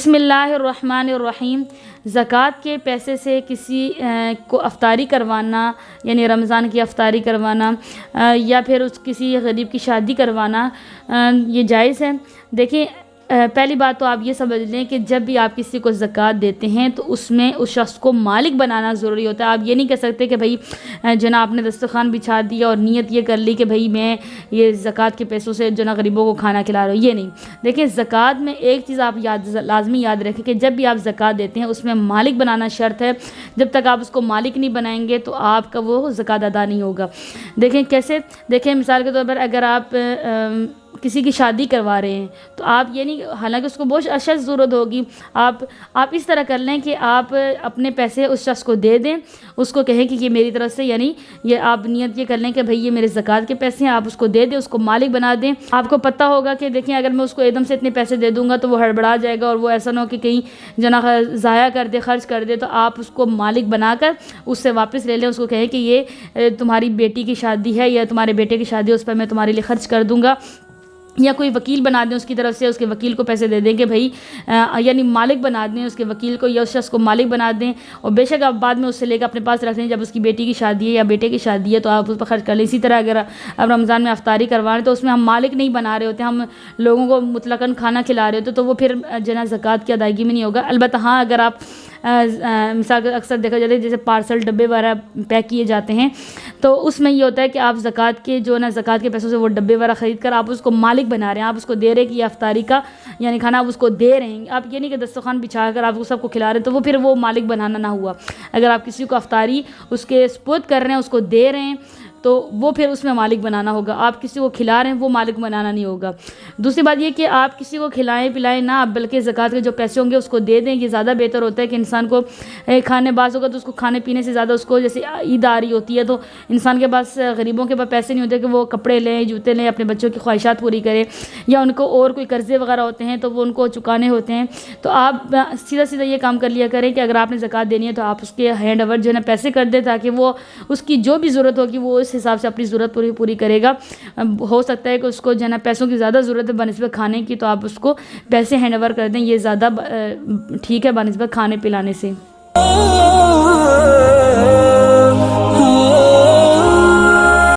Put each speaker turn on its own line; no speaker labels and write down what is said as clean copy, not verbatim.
बिस्मिल्लाहिर्रहमानिर्रहीम। ज़कात के पैसे से किसी को अफ्तारी करवाना, यानी रमज़ान की अफ्तारी करवाना या फिर किसी गरीब की शादी करवाना ये जायज़ है। देखिए, पहली बात तो आप ये समझ लें कि जब भी आप किसी को ज़कात देते हैं तो उसमें उस शख्स को मालिक बनाना ज़रूरी होता है। आप ये नहीं कह सकते कि भाई जो ना आपने दस्तरखान बिछा दिया और नीयत ये कर ली कि भाई मैं ये ज़कात के पैसों से जो ना गरीबों को खाना खिला रहा हूँ, ये नहीं। देखिए, ज़कात में एक चीज़ आप लाजमी याद रखें कि जब भी आप ज़कात देते हैं उसमें मालिक बनाना शर्त है। जब तक आप उसको मालिक नहीं बनाएंगे तो आपका वो ज़कात अदा नहीं होगा। देखें कैसे, देखें मिसाल के तौर पर अगर आप किसी की शादी करवा रहे हैं तो आप ये नहीं, हालांकि उसको बहुत अशद ज़रूरत होगी, आप इस तरह कर लें कि आप अपने पैसे उस शख्स को दे दें, उसको कहें कि ये मेरी तरफ से, यानी ये आप नियत ये कर लें कि भाई ये मेरे ज़कात के पैसे हैं, आप उसको दे दें, उसको मालिक बना दें। आपको पता होगा कि देखें अगर मैं उसको एकदम से इतने पैसे दे दूँगा तो वो हड़बड़ा जाएगा और वो ऐसा ना हो कि कहीं जना ज़ाया कर दे, खर्च कर दे। तो आप उसको मालिक बनाकर उससे वापस ले लें, उसको कहें कि ये तुम्हारी बेटी की शादी है या तुम्हारे बेटे की शादी है, उस पर मैं तुम्हारे लिए खर्च कर दूँगा। या कोई वकील बना दें उसकी तरफ से, उसके वकील को पैसे दे दें कि भाई यानी मालिक बना दें उसके वकील को या उस शख्स को मालिक बना दें। और बेशक आप बाद में उससे लेकर अपने पास रख लें, जब उसकी बेटी की शादी है या बेटे की शादी है तो आप उस पर खर्च कर लें। इसी तरह अगर अब रमज़ान में अफ्तारी करवा रहे हैं तो उसमें हम मालिक नहीं बना रहे होते, हम लोगों को मुतलकन खाना खिला रहे होते, तो वो फिर जना ज़कात की अदायगी में नहीं होगा। अलबत्ता हाँ, अगर आप मिसाल अक्सर देखा जाता है जैसे पार्सल डब्बे वगैरह पैक किए जाते हैं तो उसमें ये होता है कि आप ज़कात के जो ना ज़कात के पैसों से वो डब्बे वगैरह ख़रीद कर आप उसको मालिक बना रहे हैं, आप उसको दे रहे हैं कि ये अफ्तारी का यानी खाना आप उसको दे रहे हैं। आप ये नहीं कि दस्तरखान बिछा कर आप उसको सबको खिला रहे हैं, तो वो फिर वो मालिक बनाना ना हुआ। अगर आप किसी को अफ्तारी उसके सुपुर्द कर रहे हैं, उसको दे रहे हैं, तो वो फिर उसमें मालिक बनाना होगा। आप किसी को खिला रहे हैं वो मालिक बनाना नहीं होगा। दूसरी बात ये कि आप किसी को खिलाएं पिलाएं ना, बल्कि ज़कात के जो पैसे होंगे उसको दे दें, ये ज़्यादा बेहतर होता है कि इंसान को खाने बाज होगा तो उसको खाने पीने से ज़्यादा उसको, जैसे ईद आ रही होती है तो इंसान के पास, गरीबों के पास पैसे नहीं होते कि वो कपड़े लें, जूते लें, अपने बच्चों की ख्वाहिशात पूरी करें, या उनको और कोई कर्ज़े वगैरह होते हैं तो वो उनको चुकाने होते हैं। तो आप सीधा सीधा ये काम कर लिया करें कि अगर आपने ज़कात देनी है तो आप उसके हैंड ओवर जो है ना पैसे कर दें, ताकि वो उसकी जो भी ज़रूरत होगी वो इस हिसाब से अपनी ज़रूरत पूरी करेगा। हो सकता है कि उसको जो है ना पैसों की ज़्यादा ज़रूरत है बनिस्बत खाने की, तो आप उसको पैसे हैंड ओवर कर दें, ये ज़्यादा ठीक है बनिस्बत खाने पिलाने से।